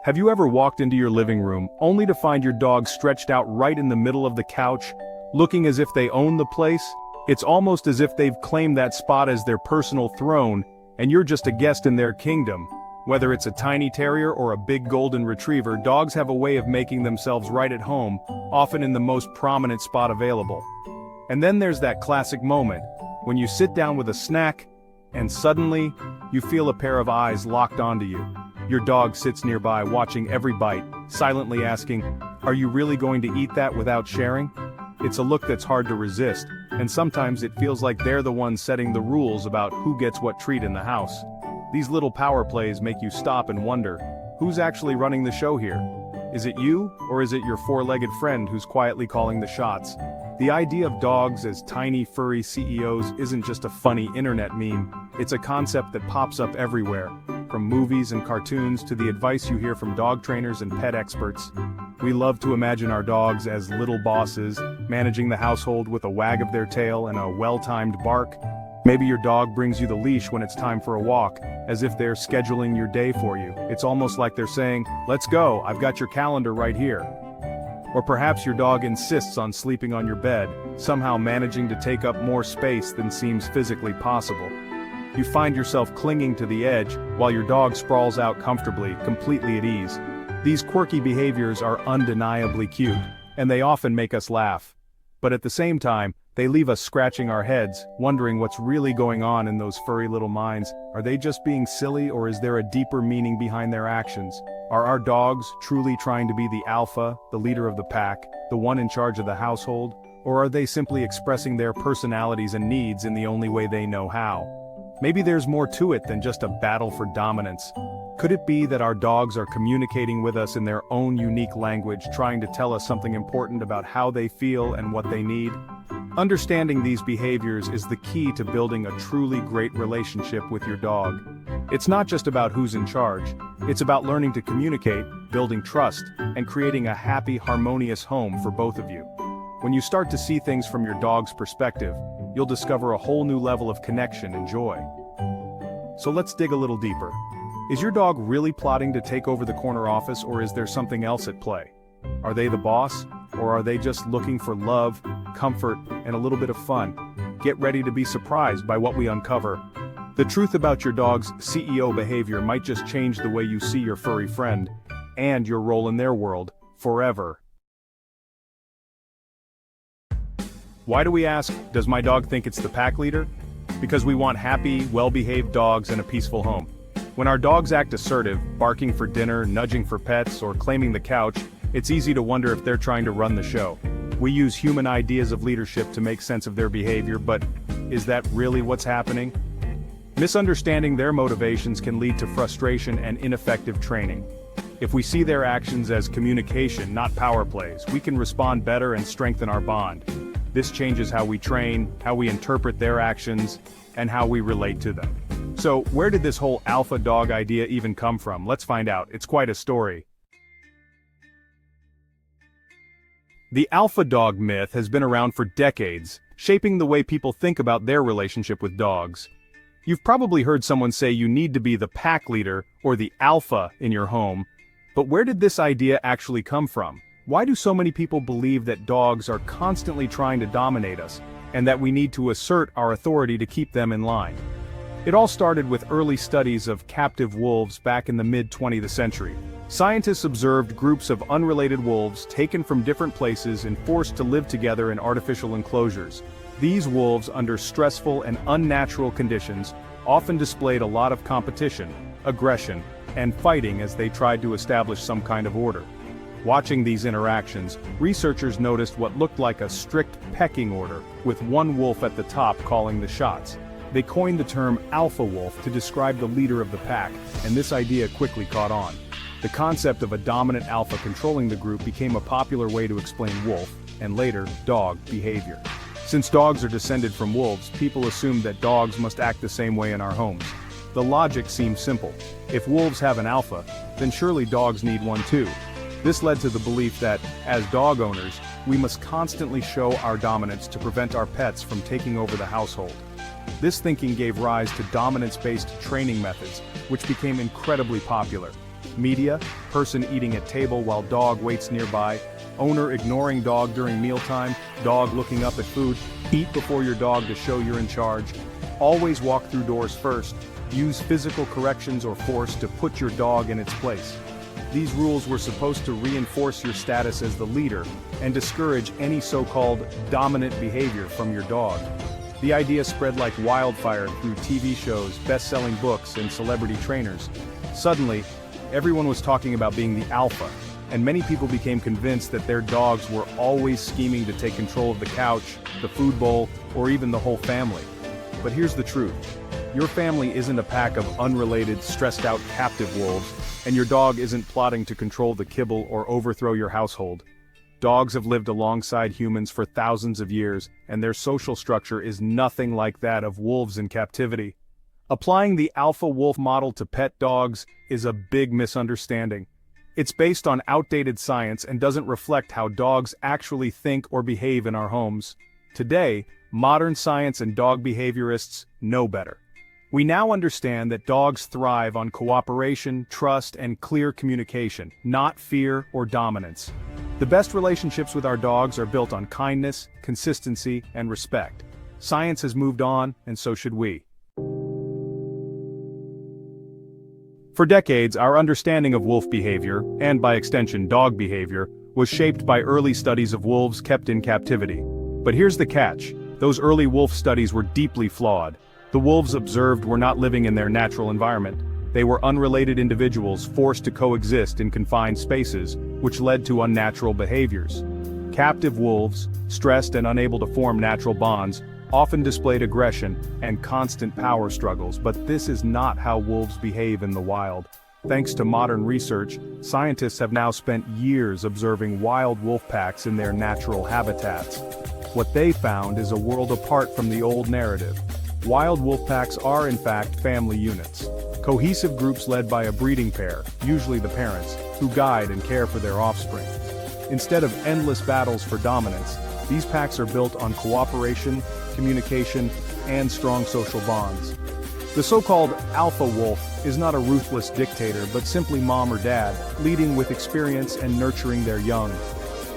Have you ever walked into your living room only to find your dog stretched out right in the middle of the couch, looking as if they own the place? It's almost as if they've claimed that spot as their personal throne, and you're just a guest in their kingdom. Whether it's a tiny terrier or a big golden retriever, dogs have a way of making themselves right at home, often in the most prominent spot available. And then there's that classic moment, when you sit down with a snack, and suddenly, you feel a pair of eyes locked onto you. Your dog sits nearby watching every bite, silently asking, "Are you really going to eat that without sharing?" It's a look that's hard to resist, and sometimes it feels like they're the ones setting the rules about who gets what treat in the house. These little power plays make you stop and wonder, who's actually running the show here? Is it you, or is it your four-legged friend who's quietly calling the shots? The idea of dogs as tiny furry CEOs isn't just a funny internet meme, it's a concept that pops up everywhere, from movies and cartoons to the advice you hear from dog trainers and pet experts. We love to imagine our dogs as little bosses, managing the household with a wag of their tail and a well-timed bark. Maybe your dog brings you the leash when it's time for a walk, as if they're scheduling your day for you. It's almost like they're saying, "Let's go, I've got your calendar right here." Or perhaps your dog insists on sleeping on your bed, somehow managing to take up more space than seems physically possible. You find yourself clinging to the edge, while your dog sprawls out comfortably, completely at ease. These quirky behaviors are undeniably cute, and they often make us laugh. But at the same time, they leave us scratching our heads, wondering what's really going on in those furry little minds. Are they just being silly, or is there a deeper meaning behind their actions? Are our dogs truly trying to be the alpha, the leader of the pack, the one in charge of the household? Or are they simply expressing their personalities and needs in the only way they know how? Maybe there's more to it than just a battle for dominance. Could it be that our dogs are communicating with us in their own unique language, trying to tell us something important about how they feel and what they need? Understanding these behaviors is the key to building a truly great relationship with your dog. It's not just about who's in charge, it's about learning to communicate, building trust, and creating a happy, harmonious home for both of you. When you start to see things from your dog's perspective, you'll discover a whole new level of connection and joy. So let's dig a little deeper. Is your dog really plotting to take over the corner office, or is there something else at play? Are they the boss, or are they just looking for love, comfort, and a little bit of fun? Get ready to be surprised by what we uncover. The truth about your dog's CEO behavior might just change the way you see your furry friend, and your role in their world, forever. Why do we ask, does my dog think it's the pack leader? Because we want happy, well-behaved dogs and a peaceful home. When our dogs act assertive, barking for dinner, nudging for pets, or claiming the couch, it's easy to wonder if they're trying to run the show. We use human ideas of leadership to make sense of their behavior, but is that really what's happening? Misunderstanding their motivations can lead to frustration and ineffective training. If we see their actions as communication, not power plays, we can respond better and strengthen our bond. This changes how we train, how we interpret their actions, and how we relate to them. So, where did this whole alpha dog idea even come from? Let's find out. It's quite a story. The alpha dog myth has been around for decades, shaping the way people think about their relationship with dogs. You've probably heard someone say you need to be the pack leader or the alpha in your home, but where did this idea actually come from? Why do so many people believe that dogs are constantly trying to dominate us, and that we need to assert our authority to keep them in line? It all started with early studies of captive wolves back in the mid-20th century. Scientists observed groups of unrelated wolves taken from different places and forced to live together in artificial enclosures. These wolves, under stressful and unnatural conditions, often displayed a lot of competition, aggression, and fighting as they tried to establish some kind of order. Watching these interactions, researchers noticed what looked like a strict pecking order, with one wolf at the top calling the shots. They coined the term alpha wolf to describe the leader of the pack, and this idea quickly caught on. The concept of a dominant alpha controlling the group became a popular way to explain wolf, and later, dog, behavior. Since dogs are descended from wolves, people assumed that dogs must act the same way in our homes. The logic seems simple. If wolves have an alpha, then surely dogs need one too. This led to the belief that, as dog owners, we must constantly show our dominance to prevent our pets from taking over the household. This thinking gave rise to dominance-based training methods, which became incredibly popular. Media, person eating at table while dog waits nearby, owner ignoring dog during mealtime, dog looking up at food, eat before your dog to show you're in charge. Always walk through doors first, use physical corrections or force to put your dog in its place. These rules were supposed to reinforce your status as the leader and discourage any so-called dominant behavior from your dog. The idea spread like wildfire through TV shows, best-selling books, and celebrity trainers. Suddenly, everyone was talking about being the alpha, and many people became convinced that their dogs were always scheming to take control of the couch, the food bowl, or even the whole family. But here's the truth. Your family isn't a pack of unrelated, stressed-out captive wolves, and your dog isn't plotting to control the kibble or overthrow your household. Dogs have lived alongside humans for thousands of years, and their social structure is nothing like that of wolves in captivity. Applying the alpha wolf model to pet dogs is a big misunderstanding. It's based on outdated science and doesn't reflect how dogs actually think or behave in our homes. Today, modern science and dog behaviorists know better. We now understand that dogs thrive on cooperation, trust, and clear communication, not fear or dominance. The best relationships with our dogs are built on kindness, consistency, and respect. Science has moved on, and so should we. For decades, our understanding of wolf behavior, and by extension dog behavior, was shaped by early studies of wolves kept in captivity. But here's the catch: those early wolf studies were deeply flawed. The wolves observed were not living in their natural environment. They were unrelated individuals forced to coexist in confined spaces, which led to unnatural behaviors. Captive wolves, stressed and unable to form natural bonds, often displayed aggression and constant power struggles, but this is not how wolves behave in the wild. Thanks to modern research, scientists have now spent years observing wild wolf packs in their natural habitats. What they found is a world apart from the old narrative. Wild wolf packs are in fact family units. Cohesive groups led by a breeding pair, usually the parents, who guide and care for their offspring. Instead of endless battles for dominance, these packs are built on cooperation, communication, and strong social bonds. The so-called alpha wolf is not a ruthless dictator but simply mom or dad, leading with experience and nurturing their young.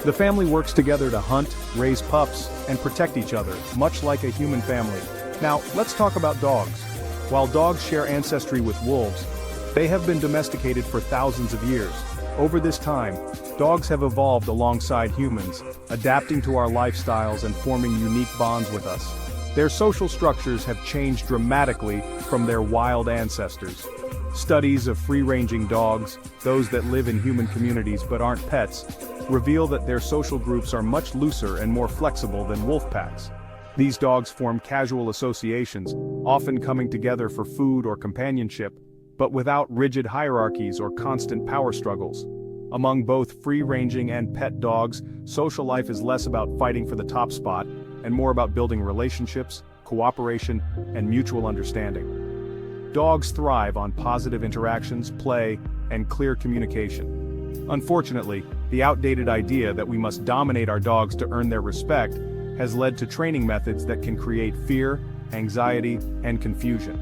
The family works together to hunt, raise pups, and protect each other, much like a human family. Now, let's talk about dogs. While dogs share ancestry with wolves, they have been domesticated for thousands of years. Over this time, dogs have evolved alongside humans, adapting to our lifestyles and forming unique bonds with us. Their social structures have changed dramatically from their wild ancestors. Studies of free-ranging dogs, those that live in human communities but aren't pets, reveal that their social groups are much looser and more flexible than wolf packs. These dogs form casual associations, often coming together for food or companionship, but without rigid hierarchies or constant power struggles. Among both free-ranging and pet dogs, social life is less about fighting for the top spot, and more about building relationships, cooperation, and mutual understanding. Dogs thrive on positive interactions, play, and clear communication. Unfortunately, the outdated idea that we must dominate our dogs to earn their respect has led to training methods that can create fear, anxiety, and confusion.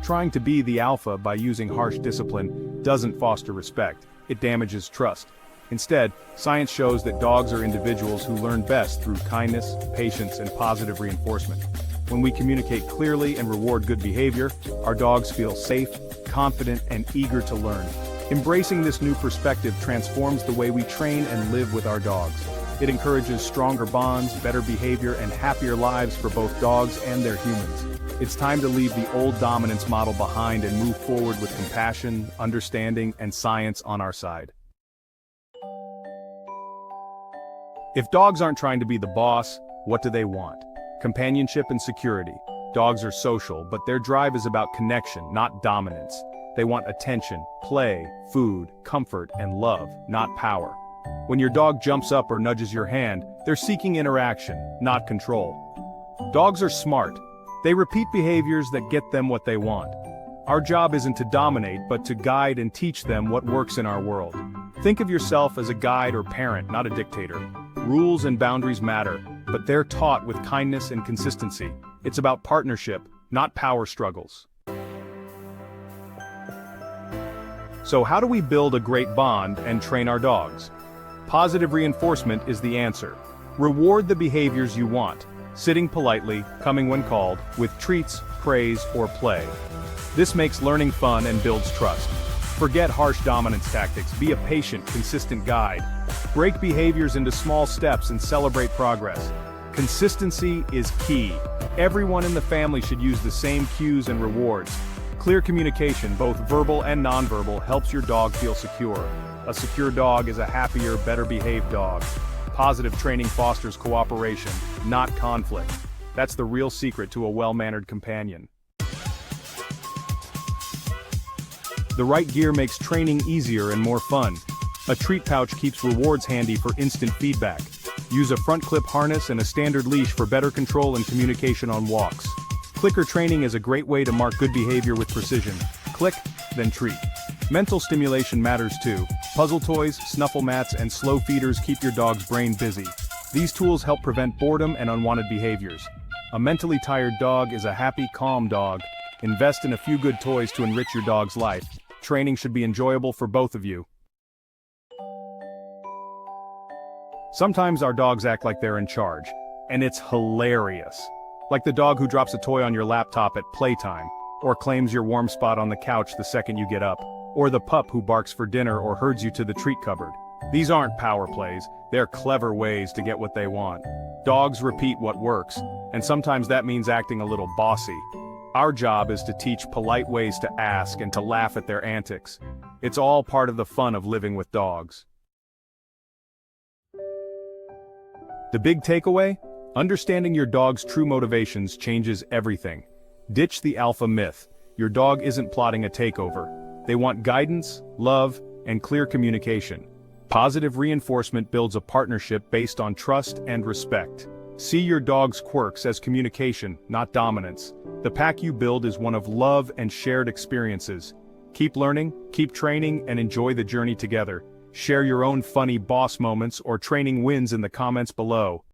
Trying to be the alpha by using harsh discipline doesn't foster respect, it damages trust. Instead, science shows that dogs are individuals who learn best through kindness, patience, and positive reinforcement. When we communicate clearly and reward good behavior, our dogs feel safe, confident, and eager to learn. Embracing this new perspective transforms the way we train and live with our dogs. It encourages stronger bonds, better behavior, and happier lives for both dogs and their humans. It's time to leave the old dominance model behind and move forward with compassion, understanding, and science on our side. If dogs aren't trying to be the boss, what do they want? Companionship and security. Dogs are social, but their drive is about connection, not dominance. They want attention, play, food, comfort, and love, not power. When your dog jumps up or nudges your hand, they're seeking interaction, not control. Dogs are smart. They repeat behaviors that get them what they want. Our job isn't to dominate, but to guide and teach them what works in our world. Think of yourself as a guide or parent, not a dictator. Rules and boundaries matter, but they're taught with kindness and consistency. It's about partnership, not power struggles. So how do we build a great bond and train our dogs? Positive reinforcement is the answer. Reward the behaviors you want, sitting politely, coming when called, with treats, praise, or play. This makes learning fun and builds trust. Forget harsh dominance tactics, be a patient, consistent guide. Break behaviors into small steps and celebrate progress. Consistency is key. Everyone in the family should use the same cues and rewards. Clear communication, both verbal and nonverbal, helps your dog feel secure. A secure dog is a happier, better behaved dog. Positive training fosters cooperation, not conflict. That's the real secret to a well-mannered companion. The right gear makes training easier and more fun. A treat pouch keeps rewards handy for instant feedback. Use a front clip harness and a standard leash for better control and communication on walks. Clicker training is a great way to mark good behavior with precision. Click, then treat. Mental stimulation matters too. Puzzle toys, snuffle mats, and slow feeders keep your dog's brain busy. These tools help prevent boredom and unwanted behaviors. A mentally tired dog is a happy, calm dog. Invest in a few good toys to enrich your dog's life. Training should be enjoyable for both of you. Sometimes our dogs act like they're in charge, and it's hilarious. Like the dog who drops a toy on your laptop at playtime, or claims your warm spot on the couch the second you get up, or the pup who barks for dinner or herds you to the treat cupboard. These aren't power plays, they're clever ways to get what they want. Dogs repeat what works, and sometimes that means acting a little bossy. Our job is to teach polite ways to ask and to laugh at their antics. It's all part of the fun of living with dogs. The big takeaway? Understanding your dog's true motivations changes everything. Ditch the alpha myth. Your dog isn't plotting a takeover. They want guidance, love, and clear communication. Positive reinforcement builds a partnership based on trust and respect. See your dog's quirks as communication, not dominance. The pack you build is one of love and shared experiences. Keep learning, keep training, and enjoy the journey together. Share your own funny boss moments or training wins in the comments below.